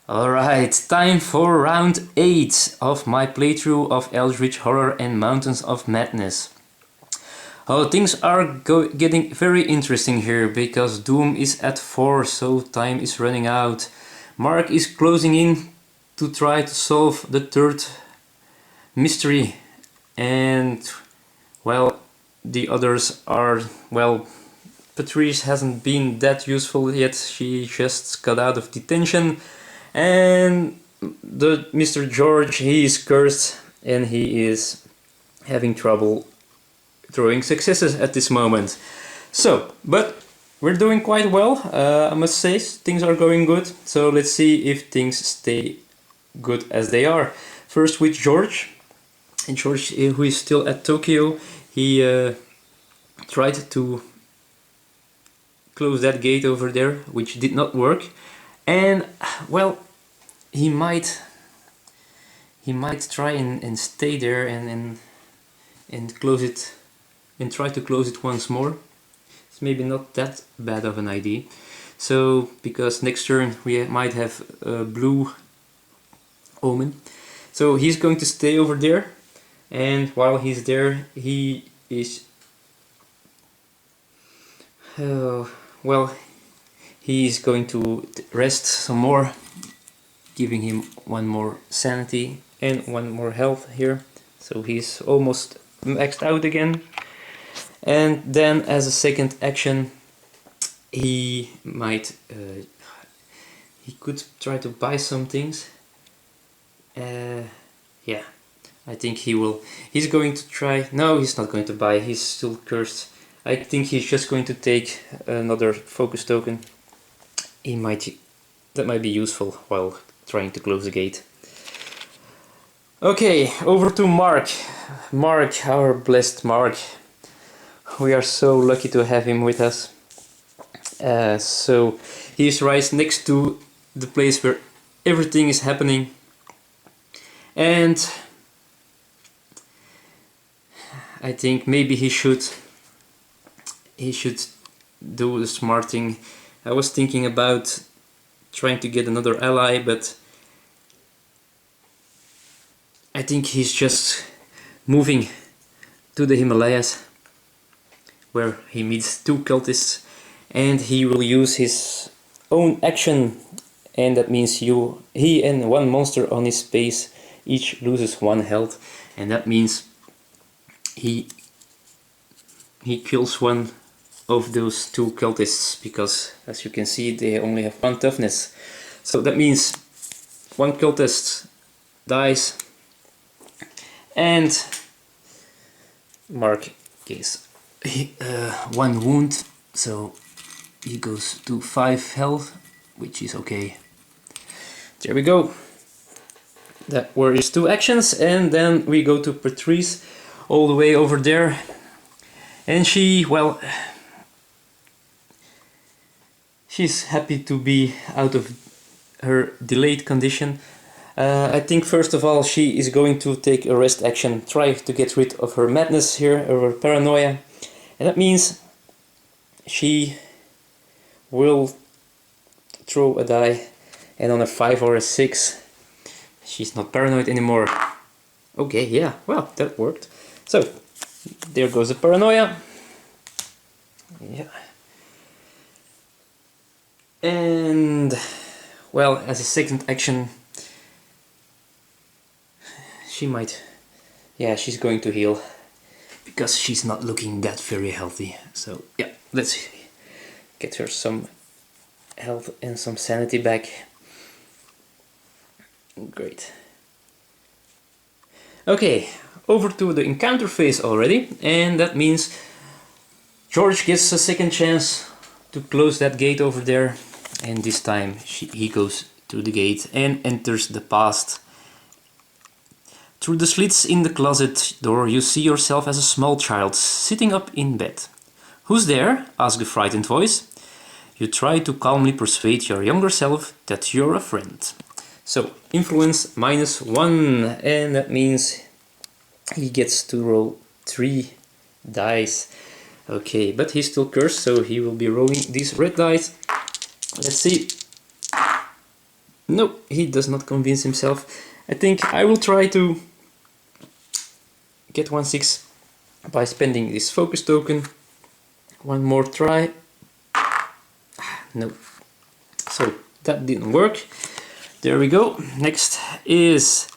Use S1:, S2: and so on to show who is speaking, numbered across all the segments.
S1: Alright, time for round 8 of my playthrough of Eldritch Horror and Mountains of Madness. Oh, things are getting very interesting here, because Doom is at 4, so time is running out. Mark is closing in to try to solve the third mystery, and well, the others are, well, Patrice hasn't been that useful yet. She just got out of detention, and the Mr. George, he is cursed and he is having trouble throwing successes at this moment. So, but we're doing quite well, I must say. Things are going good, so let's see if things stay good as they are. First with George, and George, who is still at Tokyo, he tried to close that gate over there, which did not work, and well, he might try and stay there and close it, and try to close it once more. It's maybe not that bad of an idea. So, because next turn we might have a blue omen, so he's going to stay over there, and while he's there, he is well, he is going to rest some more, giving him one more sanity and one more health here, so he's almost maxed out again. And then as a second action, he might he could try to buy some things. Yeah, I think he's going to try. No, he's not going to buy, he's still cursed. I think he's just going to take another focus token. That might be useful while trying to close the gate. Okay, over to Mark. Mark, our blessed Mark. We are so lucky to have him with us. So he's right next to the place where everything is happening, and I think maybe he should do the smart thing. I was thinking about trying to get another ally, but I think he's just moving to the Himalayas, where he meets two cultists, and he will use his own action, and that means he and one monster on his space each loses 1 health, and that means he kills one of those two cultists, because as you can see they only have 1 toughness. So that means 1 cultist dies, and Mark gets 1 wound, so he goes to 5 health, which is okay. There we go. That were his 2 actions, and then we go to Patrice, all the way over there, and she, well, she's happy to be out of her delayed condition. I think first of all she is going to take a rest action, try to get rid of her madness here, or her paranoia, and that means she will throw a die, and on a 5 or a 6 she's not paranoid anymore. Okay, yeah, well, that worked. So there goes the paranoia. Yeah. And well, as a second action, she might, yeah, she's going to heal, because she's not looking that very healthy. So yeah, let's get her some health and some sanity back. Great. Okay, over to the encounter phase already, and that means George gets a second chance to close that gate over there, and this time he goes through the gate and enters the past. Through the slits in the closet door you see yourself as a small child sitting up in bed. "Who's there?" asks a frightened voice. You try to calmly persuade your younger self that you're a friend. So, influence -1, and that means he gets to roll 3 dice. Okay, but he's still cursed, so he will be rolling these red dice. Let's see. No, he does not convince himself. I think I will try to get 1/6 by spending this focus token. One more try. No. So that didn't work. There we go. Next is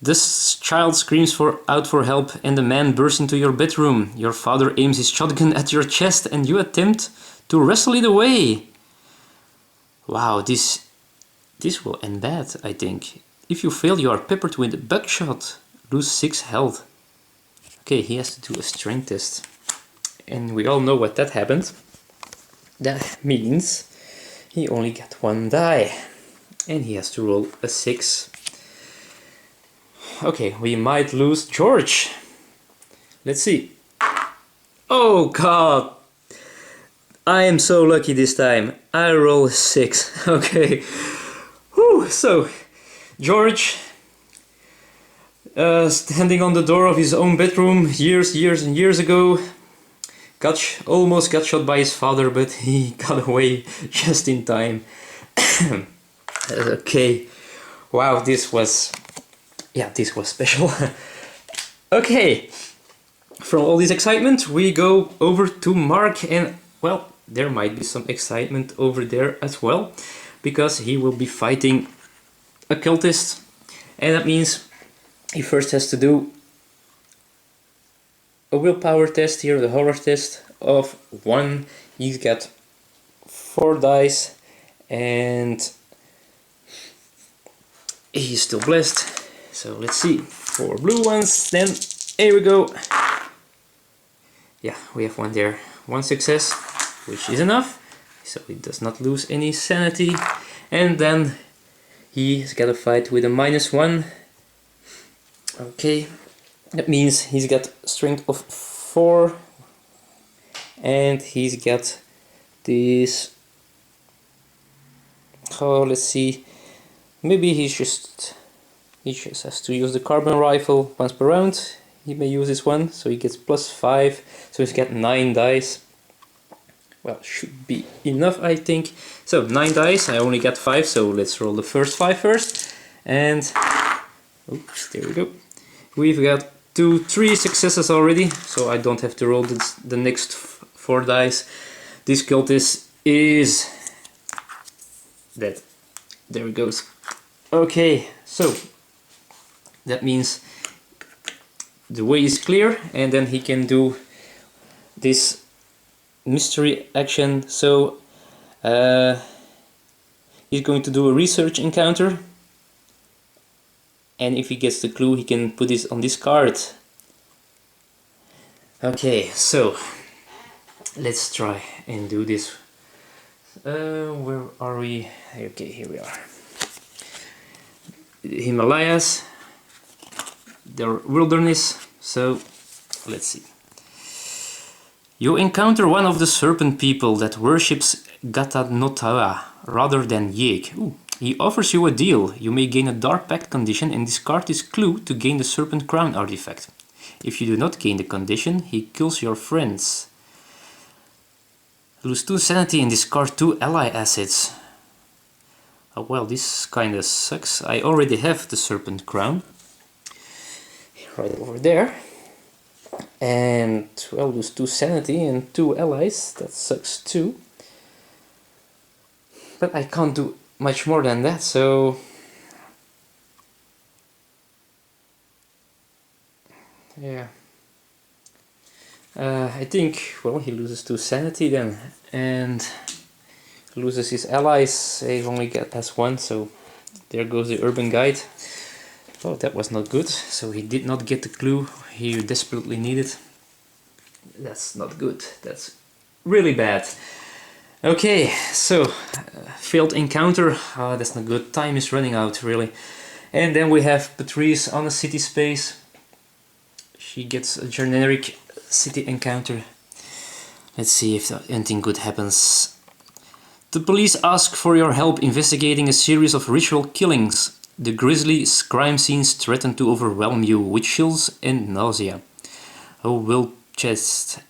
S1: this child screams out for help and the man bursts into your bedroom. Your father aims his shotgun at your chest and you attempt to wrestle it away. Wow, this will end bad, I think. If you fail, you are peppered with buckshot. Lose 6 health. Okay, he has to do a strength test. And we all know what that happened. That means he only got 1 die. And he has to roll a 6. Okay, we might lose George. Let's see. Oh god! I am so lucky this time. I roll a 6. Okay. Whew. So, George, standing on the door of his own bedroom years and years ago, almost got shot by his father, but he got away just in time. Okay. Wow, this was special. Okay. From all this excitement, we go over to Mark, and well, there might be some excitement over there as well, because he will be fighting a cultist, and that means he first has to do a willpower test here, the horror test of 1. He's got 4 dice, and he's still blessed. So let's see, 4 blue ones, then here we go. Yeah, we have 1 there. 1 success, which is enough, so he does not lose any sanity. And then he's got a fight with a -1. Okay, that means he's got strength of 4, and he's got this. Oh, let's see. Maybe he just has to use the carbon rifle once per round. He may use this one, so he gets +5. So he's got 9 dice. Well, should be enough, I think. So 9 dice. I only got 5, so let's roll the first 5 first. And oops, there we go. We've got 3 successes already, so I don't have to roll the next 4 dice. This cultist is dead. There it goes. Okay, so that means the way is clear, and then he can do this mystery action. So he's going to do a research encounter, and if he gets the clue, he can put this on this card. Okay, so let's try and do this. Where are we? Okay, here we are. The Himalayas, the wilderness. So let's see. You encounter one of the serpent people that worships Gatanotawa rather than Yek. Ooh. He offers you a deal. You may gain a Dark Pact condition and discard this clue to gain the Serpent Crown artifact. If you do not gain the condition, he kills your friends. Lose 2 sanity and discard 2 ally assets. Oh well, this kinda sucks. I already have the Serpent Crown. Right over there. And well, lose 2 sanity and 2 allies. That sucks too. But I can't do much more than that, so yeah. I think, well, he loses 2 sanity then, and loses his allies. He only has 1, so there goes the urban guide. Oh, that was not good. So he did not get the clue he desperately needed. That's not good. That's really bad. Okay, so failed encounter. Oh, that's not good. Time is running out, really. And then we have Patrice on a city space. She gets a generic city encounter. Let's see if anything good happens. The police ask for your help investigating a series of ritual killings. The grisly crime scenes threaten to overwhelm you with chills and nausea. A will chest.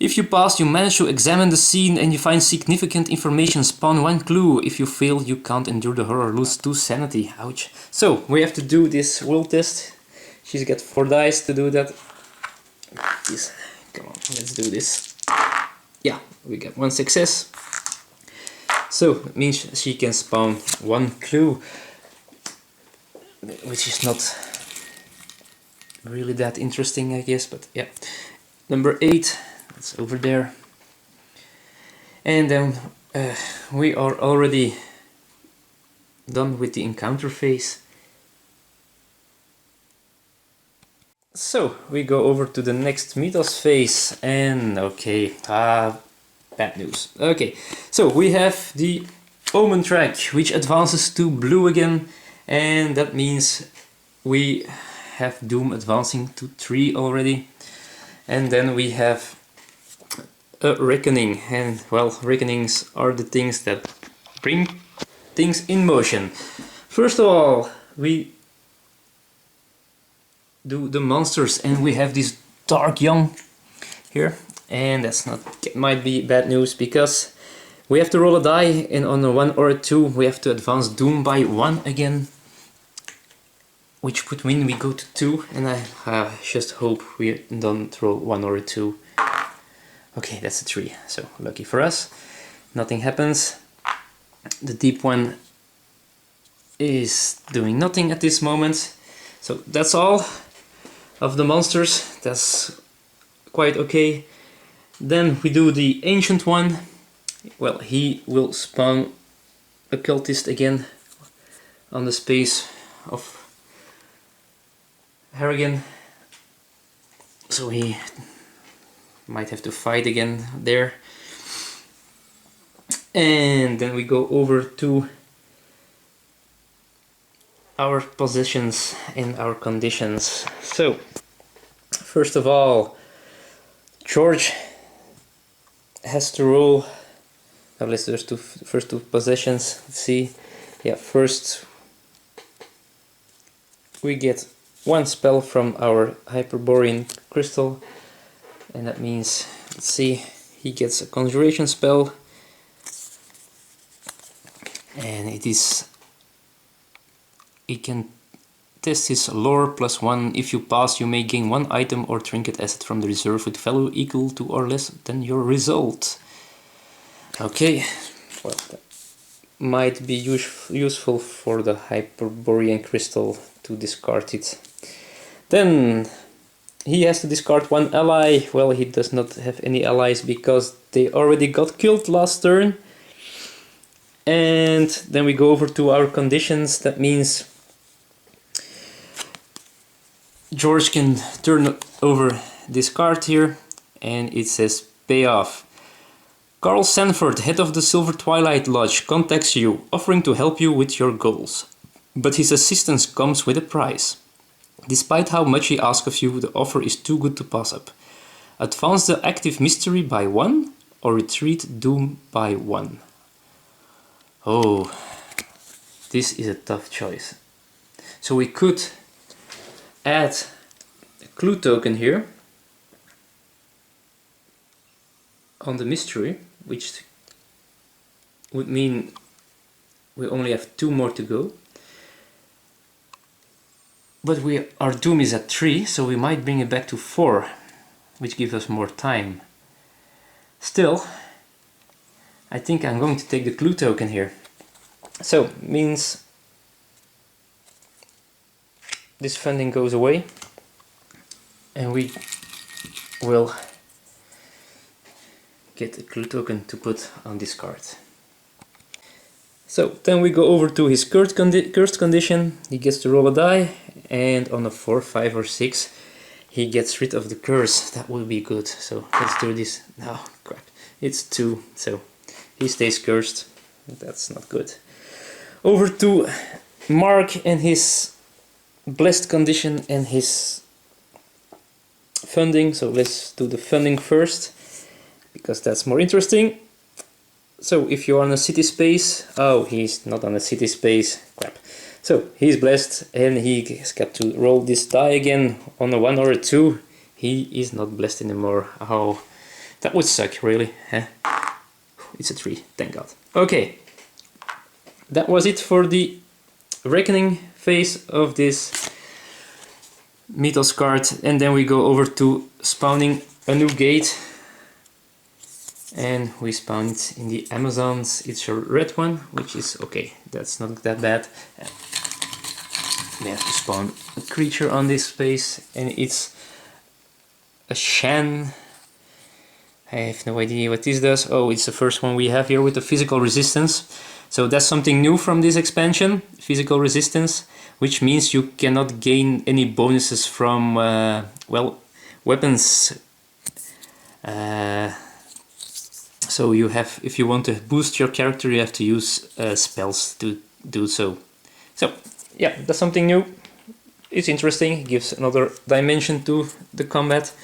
S1: If you pass, you manage to examine the scene and you find significant information. Spawn 1 clue. If you fail, you can't endure the horror. Lose 2 sanity. Ouch. So, we have to do this will test. She's got 4 dice to do that. Please, come on, let's do this. Yeah, we got 1 success. So, it means she can spawn 1 clue. Which is not really that interesting, I guess, but yeah. Number 8. It's over there. And then we are already done with the encounter phase. So we go over to the next Mythos phase, and okay, bad news. Okay, so we have the Omen track, which advances to blue again, and that means we have Doom advancing to 3 already. And then we have a Reckoning, and well, Reckonings are the things that bring things in motion. First of all, we do the monsters, and we have this Dark Young here, and that's not, it might be bad news because we have to roll a die, and on a 1 or a 2 we have to advance Doom by 1 again, which would mean we go to 2, and I just hope we don't roll 1 or a 2. Okay, that's a 3, so lucky for us. Nothing happens. The deep one is doing nothing at this moment. So that's all of the monsters. That's quite okay. Then we do the ancient one. Well, he will spawn a cultist again on the space of Harrigan, so he might have to fight again there. And then we go over to our positions and our conditions. So first of all, George has to roll. Now let's do the first 2 positions. Let's see. Yeah, first we get 1 spell from our Hyperborean crystal, and that means, let's see, he gets a conjuration spell, and he can test his lore +1. If you pass, you may gain 1 item or trinket asset from the reserve with value equal to or less than your result. Okay, well, that might be useful for the Hyperborean crystal to discard it. Then he has to discard 1 ally. Well, he does not have any allies because they already got killed last turn. And then we go over to our conditions. That means George can turn over this card here, and it says payoff. Carl Sanford, head of the Silver Twilight Lodge, contacts you, offering to help you with your goals. But his assistance comes with a price. Despite how much he asks of you, the offer is too good to pass up. Advance the active mystery by 1 or retreat Doom by 1. Oh, this is a tough choice. So we could add a clue token here on the mystery, which would mean we only have 2 more to go. But our Doom is at 3, so we might bring it back to 4, which gives us more time. Still, I think I'm going to take the clue token here. So, means this funding goes away, and we will get a clue token to put on this card. So then we go over to his cursed condition. He gets to roll a die, and on a 4, 5 or 6 he gets rid of the curse. That will be good. So let's do this. No, crap. It's 2, so he stays cursed. That's not good. Over to Mark and his blessed condition and his funding. So let's do the funding first, because that's more interesting. So if you're on a city space, oh, he's not on a city space, crap. So he's blessed, and he's got to roll this die again on a 1 or a 2. He is not blessed anymore. Oh, That would suck, really. Huh? It's a 3, thank God. Okay, that was it for the reckoning phase of this Mythos card, and then we go over to spawning a new gate, and we spawn it in the Amazons. It's a red one, which is okay, that's not that bad. We have to spawn a creature on this space, and it's a Shan. I have no idea what this does. Oh, it's the first one we have here with the physical resistance. So that's something new from this expansion, physical resistance, which means you cannot gain any bonuses from, well, weapons. So you have, if you want to boost your character, you have to use spells to do so. So, yeah, that's something new. It's interesting, it gives another dimension to the combat.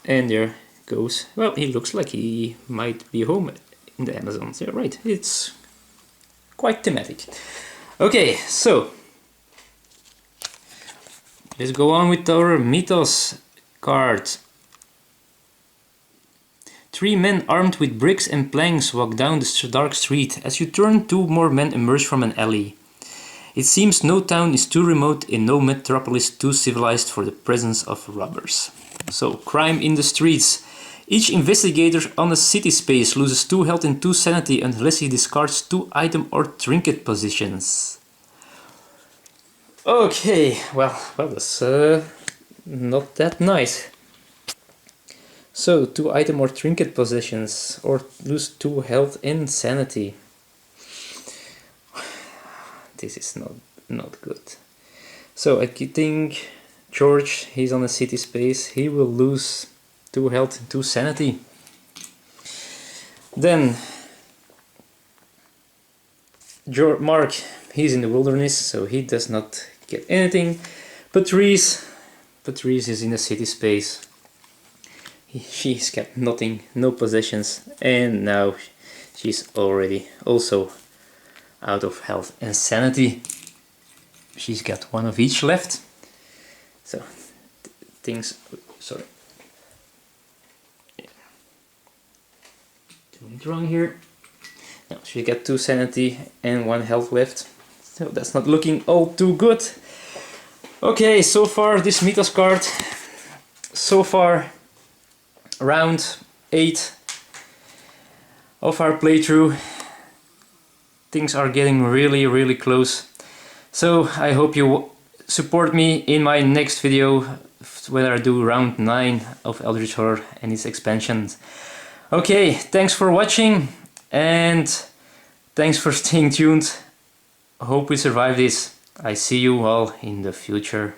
S1: And there goes, well, he looks like he might be home in the Amazons. Yeah, right, it's quite thematic. Okay, so let's go on with our Mythos card. 3 men armed with bricks and planks walk down the dark street. As you turn, 2 more men emerge from an alley. It seems no town is too remote and no metropolis too civilized for the presence of robbers. So, crime in the streets. Each investigator on a city space loses 2 health and 2 sanity unless he discards 2 item or trinket positions. Okay, well that's not that nice. So, 2 item or trinket positions, or lose 2 health and sanity. This is not good. So I think George, he's on a city space, he will lose 2 health and 2 sanity. Then Mark, he's in the wilderness, so he does not get anything. Patrice is in a city space. She's got nothing, no possessions, and now she's already also out of health and sanity. She's got 1 of each left. So things, sorry, doing it wrong here. No, she got 2 sanity and 1 health left. So that's not looking all too good. Okay, so far this Mythos card, so far round 8 of our playthrough. Things are getting really close. So I hope you support me in my next video when I do round 9 of Eldritch Horror and its expansions. Okay, thanks for watching and thanks for staying tuned. Hope we survive this. I see you all in the future.